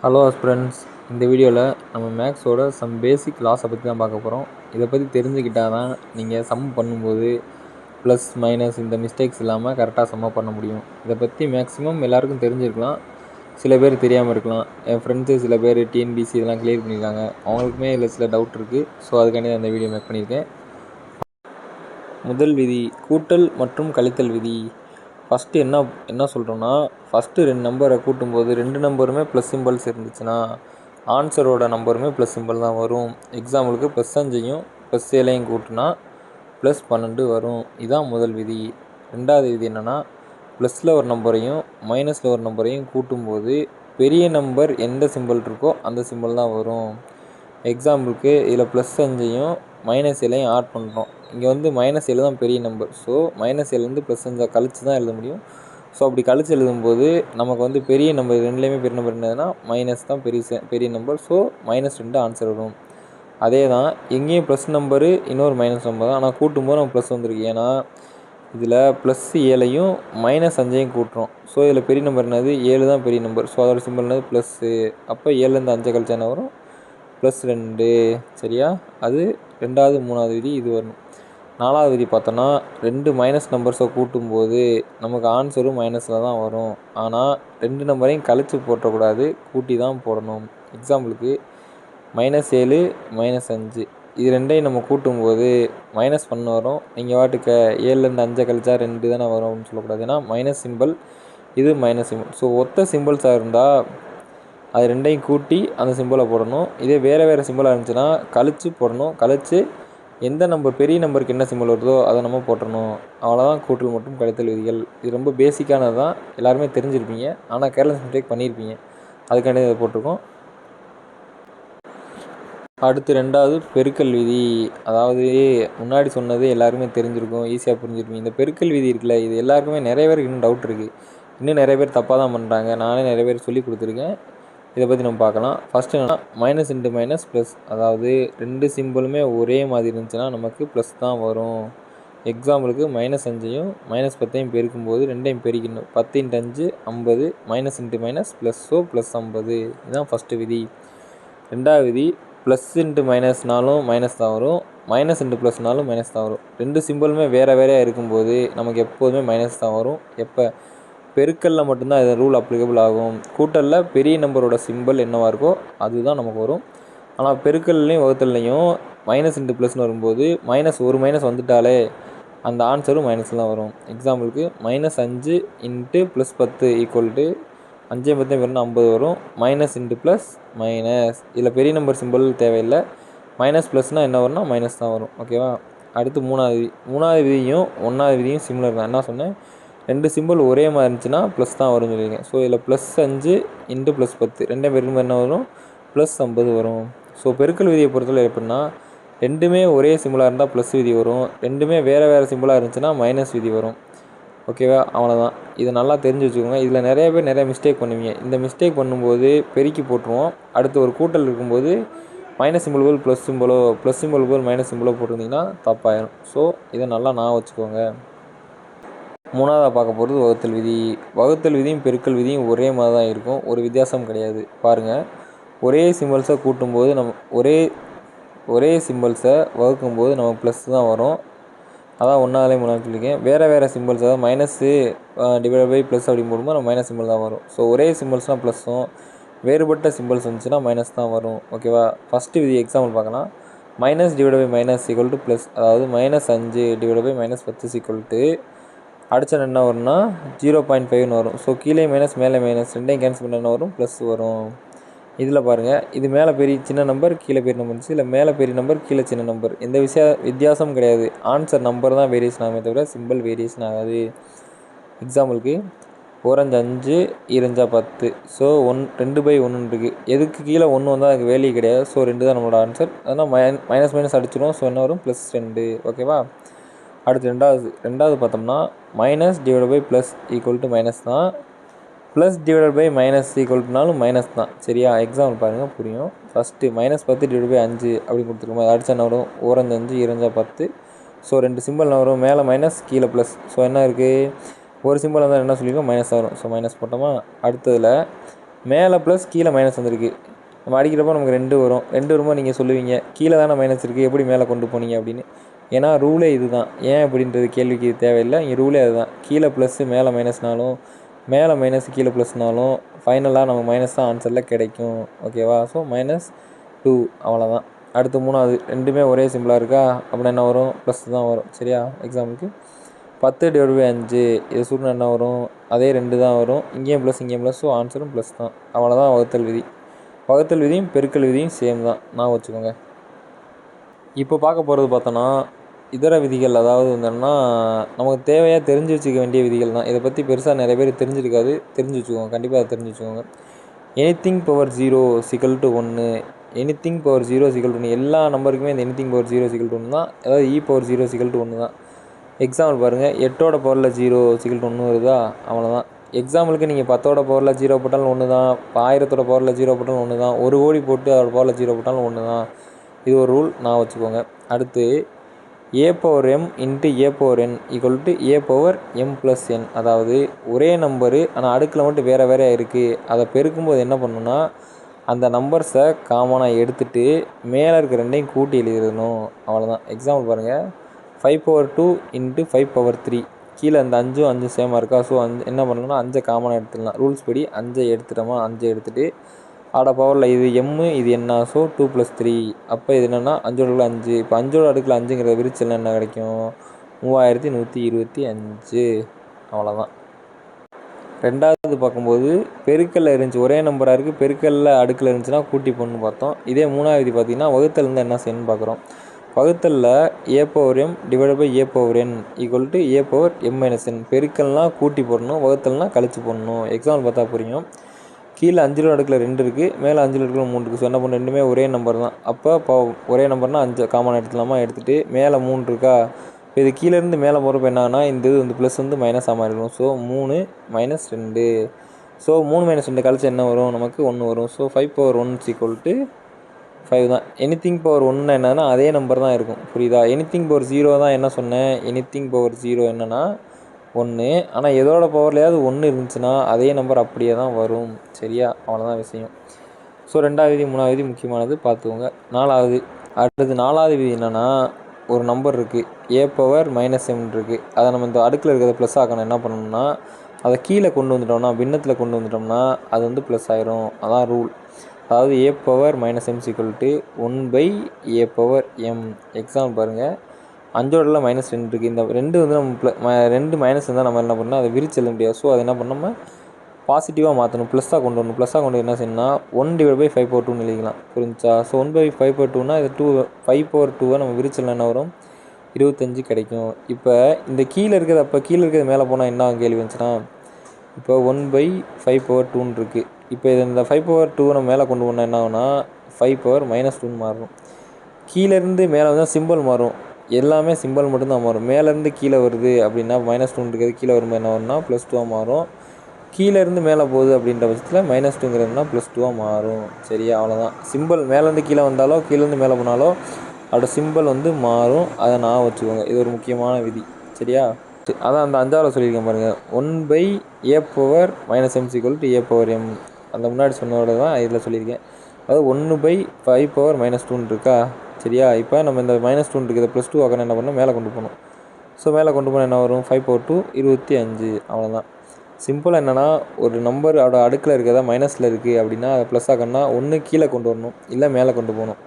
Hello friends, இந்த வீடியோவில் நம்ம மேக்ஸோட சம் பேசிக் லாஸை பற்றி தான் பார்க்க போகிறோம். இதை பற்றி தெரிஞ்சுக்கிட்டால் தான் நீங்கள் சம் பண்ணும்போது ப்ளஸ் மைனஸ் இந்த மிஸ்டேக்ஸ் இல்லாமல் கரெக்டாக சம்மாக பண்ண முடியும். இதை பற்றி மேக்ஸிமம் எல்லாருக்கும் தெரிஞ்சிருக்கலாம், சில பேர் தெரியாமல் இருக்கலாம். என் ஃப்ரெண்ட்ஸு சில பேர் டிஎன்பிசி இதெல்லாம் கிளியர் பண்ணியிருக்காங்க, அவங்களுக்குமே இதில் சில டவுட் இருக்குது. ஸோ அதுக்காண்டி அந்த வீடியோ மேக் பண்ணியிருக்கேன். முதல் விதி கூட்டல் மற்றும் கழித்தல் விதி. ஃபஸ்ட்டு என்ன சொல்கிறோன்னா, ஃபஸ்ட்டு 2 நம்பரை கூட்டும்போது 2 நம்பருமே ப்ளஸ் சிம்பிள்ஸ் இருந்துச்சுன்னா ஆன்சரோட நம்பருமே ப்ளஸ் சிம்பிள் தான் வரும். எக்ஸாம்பிளுக்கு +5யும் +7யும் கூட்டினா +12 வரும். இதுதான் முதல் விதி. ரெண்டாவது விதி என்னென்னா, ப்ளஸில் ஒரு நம்பரையும் மைனஸில் ஒரு நம்பரையும் கூட்டும்போது பெரிய நம்பர் எந்த சிம்பிள் இருக்கோ அந்த சிம்பிள் தான் வரும். எக்ஸாம்பிளுக்கு இதில் +5யும் -7யும் ஆட் பண்ணுறோம். இங்கே வந்து -7 தான் பெரிய நம்பர். ஸோ -7லேருந்து +5 கழிச்சு தான் எழுத முடியும். ஸோ அப்படி கழிச்சு எழுதும்போது நமக்கு வந்து பெரிய நம்பர் ரெண்டுலேயுமே பெரிய நம்பர் என்னதுன்னா மைனஸ் தான் பெரிய நம்பர். ஸோ -2 ஆன்சர் வரும். அதே தான் எங்கேயும் ப்ளஸ் நம்பரு இன்னொரு மைனஸ் நம்பர் தான், ஆனால் கூட்டும்போது நம்ம ப்ளஸ் வந்திருக்கு. ஏன்னா இதில் +7யும் -5யும் கூட்டுறோம். ஸோ இதில் பெரிய நம்பர் என்னது 7 தான் பெரிய நம்பர். ஸோ அதோட சிம்பிள் என்னது ப்ளஸ்ஸு. அப்போ 7லேருந்து 5 கழிச்சா என்ன வரும்? +2. சரியா? அது ரெண்டாவது. மூணாவது விதி இது வரணும். நாலாவது விதி பார்த்தோன்னா, 2 மைனஸ் நம்பர்ஸை கூட்டும்போது நமக்கு ஆன்சரும் மைனஸில் தான் வரும். ஆனால் 2 நம்பரையும் கழிச்சு போட்டக்கூடாது, கூட்டி தான் போடணும். எக்ஸாம்பிளுக்கு -7 -5 இது ரெண்டையும் நம்ம கூட்டும்போது -1 வரும். நீங்கள் வாட்டுக்க 7லேருந்து 5 கழிச்சா 2 தானே வரும் அப்படின்னு சொல்லக்கூடாது. ஏன்னா மைனஸ் சிம்பிள், இது மைனஸ் சிம்பிள். ஸோ ஒத்த சிம்பிள்ஸாக இருந்தால் அது ரெண்டையும் கூட்டி அந்த சிம்பிளை போடணும். இதே வேறு சிம்பிளாக இருந்துச்சுன்னா கழிச்சு போடணும். கழிச்சு எந்த நம்பர் பெரிய நம்பருக்கு என்ன சிம்பிள் வருதோ அதை நம்ம போட்டுடணும். அவ்வளோதான் கூட்டல் மற்றும் கழித்தல் விதிகள். இது ரொம்ப பேசிக்கானது தான், எல்லாருமே தெரிஞ்சிருப்பீங்க. ஆனால் கேர்லெஸ் மிஸ்டேக் பண்ணியிருப்பீங்க, அதுக்காண்டி இதை போட்டிருக்கோம். அடுத்து ரெண்டாவது பெருக்கல் விதி. அதாவது முன்னாடி சொன்னது எல்லாருமே தெரிஞ்சிருக்கும், ஈஸியாக புரிஞ்சிருப்பீங்க. இந்த பெருக்கல் விதி இருக்குல்ல, இது எல்லாருக்குமே நிறைய பேருக்கு இன்னும் டவுட் இருக்குது. இன்னும் நிறைய பேர் தப்பாக தான் பண்ணுறாங்க. நானே நிறைய பேர் சொல்லி கொடுத்துருக்கேன். இதை பற்றி நம்ம பார்க்கலாம். ஃபஸ்ட்டு என்னென்னா மைனஸ் இன்ட்டு மைனஸ் ப்ளஸ். அதாவது 2 சிம்பிளுமே ஒரே மாதிரி இருந்துச்சுன்னா நமக்கு ப்ளஸ் தான் வரும். எக்ஸாம்பிளுக்கு -5யும் -10யும் பெருக்கும்போது 2யும் பெருக்கணும். 10 × 5 50, minus into minus plus, so +50. இதுதான் ஃபஸ்ட்டு விதி. ரெண்டாவது விதி ப்ளஸ் இன்ட்டு மைனஸ்னாலும் மைனஸ் தான் வரும், மைனஸ் இன்ட்டு ப்ளஸ்னாலும் மைனஸ் தான் வரும். 2 சிம்பிளுமே வேறையாக இருக்கும்போது நமக்கு எப்போதுமே மைனஸ் தான் வரும். எப்போ? பெருக்கல்ல மட்டும்தான் இது ரூல் அப்ளிகபிள் ஆகும். கூட்டலில் பெரிய நம்பரோட சிம்பிள் என்னவாக இருக்கோ அதுதான் நமக்கு வரும். ஆனால் பெருக்கல்லையும் வகுத்தல்லையும் மைனஸ் இன்ட்டு ப்ளஸ்னு வரும்போது ஒரு மைனஸ் வந்துட்டாலே அந்த ஆன்சரும் மைனஸில் தான் வரும். எக்ஸாம்பிளுக்கு -5 × +10 = 5 10 50 வரும். மைனஸ் இன்ட்டு ப்ளஸ் மைனஸ், இதில் பெரிய நம்பர் சிம்பிள் தேவையில்லை. மைனஸ் ப்ளஸ்னால் என்ன வரும்னா மைனஸ் தான் வரும். ஓகேவா? அடுத்து மூணாவது விதியும் 1வது விதியும் சிமிலர் தான். என்ன சொன்னேன்? 2 சிம்பிள் ஒரே மாதிரி இருந்துச்சுன்னா ப்ளஸ் தான் வரும்னு சொல்லியிருக்கேன். ஸோ இதில் +5 × +10 ரெண்டையும் பெருக்கும்போது என்ன வரும்? +50 வரும். ஸோ பெருக்கல் விதியை பொறுத்தவரை எப்படின்னா, ரெண்டுமே ஒரே சிம்பிளாக இருந்தால் ப்ளஸ் விதி வரும், ரெண்டுமே வேறு சிம்பிளாக இருந்துச்சுன்னா மைனஸ் விதி வரும். ஓகேவா? அவ்வளோதான். இதை நல்லா தெரிஞ்சு வச்சுக்கோங்க. இதில் நிறைய பேர் நிறைய மிஸ்டேக் பண்ணுவீங்க. இந்த மிஸ்டேக் பண்ணும்போது பெருக்கி போட்டுருவோம். அடுத்து ஒரு கூட்டல் இருக்கும்போது மைனஸ் சிம்பிள் போல் ப்ளஸ் சிம்பிளோ, ப்ளஸ் சிம்பிள் போல் மைனஸ் சிம்பிளோ போட்டிருந்தீங்கன்னா தப்பாயிடும். ஸோ இதை நல்லா நான் வச்சுக்கோங்க. மூணாவதாக பார்க்க போகிறது வகுத்தல் விதி. வகுத்தல் விதியும் பெருக்கல் விதியும் ஒரே மாதிரி தான் இருக்கும், ஒரு வித்தியாசம் கிடையாது. பாருங்கள், ஒரே சிம்பிள்ஸை கூட்டும்போது ஒரே சிம்பிள்ஸை வகுக்கும்போது நமக்கு ப்ளஸ் தான் வரும். அதான் 1வது 3வது சொல்லியிருக்கேன். வேறு சிம்பிள்ஸ், அதாவது மைனஸு /+, அப்படின்னு போடும்போது நம்ம மைனஸ் சிம்பிள் தான் வரும். ஸோ ஒரே சிம்பிள்ஸ்னால் ப்ளஸ்ஸும், வேறுபட்ட சிம்பிள்ஸ் வந்துச்சுன்னா மைனஸ் தான் வரும். ஓகேவா? ஃபஸ்ட்டு விதி எக்ஸாம்பிள் பார்க்கலாம். -/- ப்ளஸ், அதாவது -5 / -10 அடுத்த என்ன வரும்னா 0.5ன்னு வரும். ஸோ கீழே மைனஸ் மேலே மைனஸ் ரெண்டையும் கேன்சல் பண்ண என்ன வரும்? ப்ளஸ் வரும். இதில் பாருங்கள், இது மேலே பெரிய சின்ன நம்பர், கீழே பெரிய நம்பர் இருந்துச்சு. இல்லை மேலே பெரிய நம்பர், கீழே சின்ன நம்பர், எந்த வித்தியாசமும் கிடையாது. ஆன்சர் நம்பர் தான் வேரியேஷன் ஆகுமே தவிர சிம்பிள் வேரியேஷன் ஆகாது. எக்ஸாம்பிளுக்கு 4×5 2×10. ஸோ 2/1 இருக்குது. எதுக்கு கீழே 1 வந்தால் அதுக்கு வேல்யூ கிடையாது. ஸோ 2 தான் நம்மளோட ஆன்சர். அதனால் மைனஸ் அடிச்சிடும். ஸோ என்ன வரும்? +2. ஓகேவா? அடுத்து ரெண்டாவது பார்த்தோம்னா -/+ மைனஸ் தான், +/- மைனஸ் தான். சரியா? எக்ஸாம்பிள் பாருங்கள், புரியும். ஃபஸ்ட்டு -10/5 அப்படி கொடுத்துருக்கோம். அது அடிச்சா என்ன வரும்? 4×5 2×10. ஸோ 2 சிம்பிள் என்ன வரும்? மேலே மைனஸ், கீழே ப்ளஸ். ஸோ என்ன இருக்குது? ஒரு சிம்பிள் வந்தால் என்ன சொல்லியிருக்கோம்? மைனஸ் வரும். ஸோ மைனஸ் போட்டோமா? அடுத்ததில் மேலே ப்ளஸ் கீழே மைனஸ் வந்திருக்கு. நம்ம அடிக்கிறப்போ நமக்கு 2 வரும். 2 வரும்போது நீங்கள் சொல்லுவீங்க கீழே தானே மைனஸ் இருக்குது, எப்படி மேலே கொண்டு போனீங்க அப்படின்னு. ஏன்னா ரூலே இது தான். ஏன் அப்படின்றது கேள்விக்கு இது தேவையில்லை. இங்கே ரூலே அதுதான். கீழே ப்ளஸ்ஸு மேலே மைனஸ்னாலும், மேலே மைனஸ் கீழே ப்ளஸ்னாலும் ஃபைனலாக நம்ம மைனஸ் தான் ஆன்சரில் கிடைக்கும். ஓகேவா? ஸோ -2 அவ்வளோதான். அடுத்து 3வது. ரெண்டுமே ஒரே சிம்பிளாக இருக்கா? அப்படின்னா என்ன வரும்? ப்ளஸ் தான் வரும். சரியா? எக்ஸாம்பிளுக்கு 10/5 இதை சுருனா என்ன வரும்? அதே 2 தான் வரும். இங்கேயும் ப்ளஸ் இங்கேயும் ப்ளஸ். ஸோ ஆன்சரும் ப்ளஸ் தான். அவ்வளோதான் வகுத்தல் விதி. வகுத்தல் விதியும் பெருக்கல் விதியும் சேம் தான். நான் வச்சுக்கோங்க. இப்போ பார்க்க போகிறது பார்த்தோன்னா இதர விதிகள். அதாவது என்னென்னா நமக்கு தேவையாக தெரிஞ்சு வச்சுக்க வேண்டிய விதிகள் தான். இதை பற்றி பெருசாக நிறைய பேர் தெரிஞ்சிருக்காது. தெரிஞ்சு வச்சுக்கோங்க. கண்டிப்பாக அதை தெரிஞ்சு வச்சுக்கோங்க. Anything power 0 = 1. Anything power 0 = 1. எல்லா நம்பருக்குமே இந்த எனிதிங் பவர் 0 = 1 தான். அதாவது e⁴ 0 = 1 தான். எக்ஸாம்பிள் பாருங்கள். 8ஓட பவரில் 0 = 1 வருதா? அவ்வளோதான். எக்ஸாம்பிளுக்கு நீங்கள் 10ஓட பவரில் 0 போட்டாலும் 1 தான். 1000ஓட பவரில் 0 போட்டாலும் 1 தான். 1 கோடி போட்டு அதோட பவரில் 0 போட்டாலும் 1 தான். இது ஒரு ரூல். நான் வச்சுக்கோங்க. அடுத்து a⁴m × a⁴n = a⁴m+n. அதாவது ஒரே நம்பரு ஆனால் அடுக்கில் மட்டும் வேறு வேறையாக இருக்குது. அதை பெருக்கும்போது என்ன பண்ணணும்னா அந்த நம்பர்ஸை காமனாக எடுத்துகிட்டு மேலே இருக்க ரெண்டையும் கூட்டி எழுதிடணும். அவ்வளோதான். எக்ஸாம்பிள் பாருங்கள். 5/2 × 5/3. கீழே அந்த 5ம் 5 சேமாக இருக்கா? ஸோ என்ன பண்ணணும்னா 5 காமனாக எடுத்துடலாம். ரூல்ஸ் படி 5 எடுத்துட்டோமா? 5 எடுத்துகிட்டு அதோட பவரில் இது எம்மு இது என்ன? ஸோ 2 + 3. அப்போ இது என்னென்னா 5ஓட 5. இப்போ 5ஓட அடுக்கில் 5ங்கிற விரிச்சல் என்ன கிடைக்கும்? 3125. அவ்வளோதான். ரெண்டாவது பார்க்கும்போது பெருக்கல்ல இருந்துச்சு. ஒரே நம்பராக இருக்குது. பெருக்கல்ல அடுக்கில் இருந்துச்சுன்னா கூட்டி போடணும்னு பார்த்தோம். இதே 3வது விதி பார்த்தீங்கன்னா வகுத்தல் இருந்தால் என்ன செய்யணும்னு பார்க்குறோம். வகுத்தலில் a⁴m / a⁴n = a⁴m-n. பெருக்கல்னால் கூட்டி போடணும், வகுத்தல்னால் கழிச்சு போடணும். எக்ஸாம்பிள் பார்த்தா புரியும். கீழே 5 அடுக்கில் 2 இருக்குது, மேலே 5 அடுக்கில் 3 இருக்குது. ஸோ என்ன பண்ண ரெண்டுமே ஒரே நம்பர் தான். அப்போ ஒரே நம்பர்னால் 5 காமன் எடுத்துக்கலாமா? எடுத்துகிட்டு மேலே 3 இருக்கா? இப்போ இது கீழேருந்து மேலே போகிறப்ப என்ன ஆகுனா இந்த இது வந்து ப்ளஸ் வந்து மைனஸாக மாறிடும். ஸோ 3 - 2. ஸோ 3 - 2 கழிச்சு என்ன வரும்? நமக்கு 1 வரும். ஸோ 5/1 = 5 தான். எனிதிங் பவர் 1 என்னன்னா அதே நம்பர் தான் இருக்கும். புரியுதா? எனிதிங் பவர் 0 தான். என்ன சொன்னேன்? எனிதிங் பவர் 0 என்னன்னா 1. ஆனால் எதோட பவர்லையாவது 1 இருந்துச்சுன்னா அதே நம்பர் அப்படியே தான் வரும். சரியா? அவ்வளோதான் விஷயம். ஸோ 2வது விதி 3வது விதி முக்கியமானது, பார்த்துக்கோங்க. 4வது. அடுத்து 4வது விதி என்னென்னா ஒரு நம்பர் இருக்குது, a⁻−m இருக்குது. அதை நம்ம இந்த அடுக்கில் இருக்கிறத ப்ளஸ் ஆக்கணும். என்ன பண்ணணும்னா அதை கீழே கொண்டு வந்துட்டோம்னா, பின்னத்தில் கொண்டு வந்துட்டோம்னா அது வந்து ப்ளஸ் ஆயிரும். அதான் ரூல். அதாவது a⁻−m = 1/a⁻m. எக்ஸாம்பிள் பாருங்கள். 5ஓட -2 இருக்குது. இந்த 2 வந்து நம்ம 2 மைனஸ் இருந்தால் நம்ம என்ன பண்ணணும்? அதை விரிச்சு எழுத முடியாது. ஸோ அதை என்ன பண்ணணும்? பாசிட்டிவாக மாற்றணும். ப்ளஸ்ஸாக கொண்டு வரணும். ப்ளஸ்ஸாக கொண்டு என்ன செய்யணும்னா 1/5/2 எழுதிக்கலாம். புரிஞ்சா? ஸோ 1/5/2னா இது 5/2 நம்ம விரிச்சல் என்ன வரும்? 25 கிடைக்கும். இப்போ இந்த கீழே இருக்கிறது, அப்போ கீழே இருக்கிறது மேலே போனால் என்ன கேள்வி வந்துச்சுன்னா, இப்போ 1/5/2 இருக்குது. இப்போ இது இந்த 5/2 நம்ம மேலே கொண்டு போனால் என்ன ஆகுனா 5/-2 மாறும். கீழேருந்து மேலே வந்தால் சிம்பிள் மாறும். எல்லாமே சிம்பிள் மட்டும்தான் மாறும். மேலேருந்து கீழே வருது அப்படின்னா -2 இருக்கிறது கீழே வரும்போது என்ன வரும்னா +2 மாறும். கீழேருந்து மேலே போகுது அப்படின்ற பட்சத்தில் -2ங்கிறதுனா +2 மாறும். சரியா? அவ்வளோதான். சிம்பிள் மேலேருந்து கீழே வந்தாலோ கீழேருந்து மேலே போனாலோ அதோட சிம்பிள் வந்து மாறும். அதை நான் வச்சுக்கோங்க. இது ஒரு முக்கியமான விதி. சரியா? அதான் அந்த 5வது சொல்லியிருக்கேன் பாருங்கள். 1/a⁻−m = a⁻m. அந்த முன்னாடி சொன்னதோட தான் இதில் சொல்லியிருக்கேன். அதாவது 1/5/-2 இருக்கா? சரியா? இப்போ நம்ம இந்த -2 இருக்குது +2 ஆக்கணும். என்ன பண்ணணும்? மேலே கொண்டு போகணும். ஸோ மேலே கொண்டு போனால் என்ன வரும்? 5/2 25. அவ்வளோதான். சிம்பிளாக என்னென்னா ஒரு நம்பரோட அடுக்கில் இருக்கிறதா மைனஸில் இருக்குது அப்படின்னா அதை ப்ளஸ் ஆக்கணும்னா ஒன்று கீழே கொண்டு வரணும், இல்லை மேலே கொண்டு போகணும்.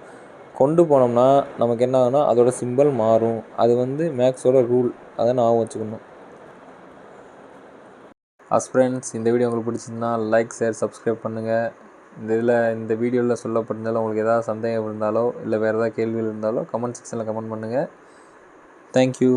கொண்டு போனோம்னா நமக்கு என்ன ஆகுனா அதோட சிம்பிள் மாறும். அது வந்து மேக்ஸோட ரூல். அதை நான் வச்சுக்கணும். ஃப்ரெண்ட்ஸ், இந்த வீடியோ உங்களுக்கு பிடிச்சிருந்தா லைக், ஷேர், சப்ஸ்கிரைப் பண்ணுங்கள். இந்த வீடியோவில் சொல்லப்பட்டிருந்தாலும் உங்களுக்கு எதாவது சந்தேகம் இருந்தாலோ இல்லை வேறு ஏதாவது கேள்விகள் இருந்தாலோ கமெண்ட் செக்ஷனில் கமெண்ட் பண்ணுங்கள். தேங்க்யூ.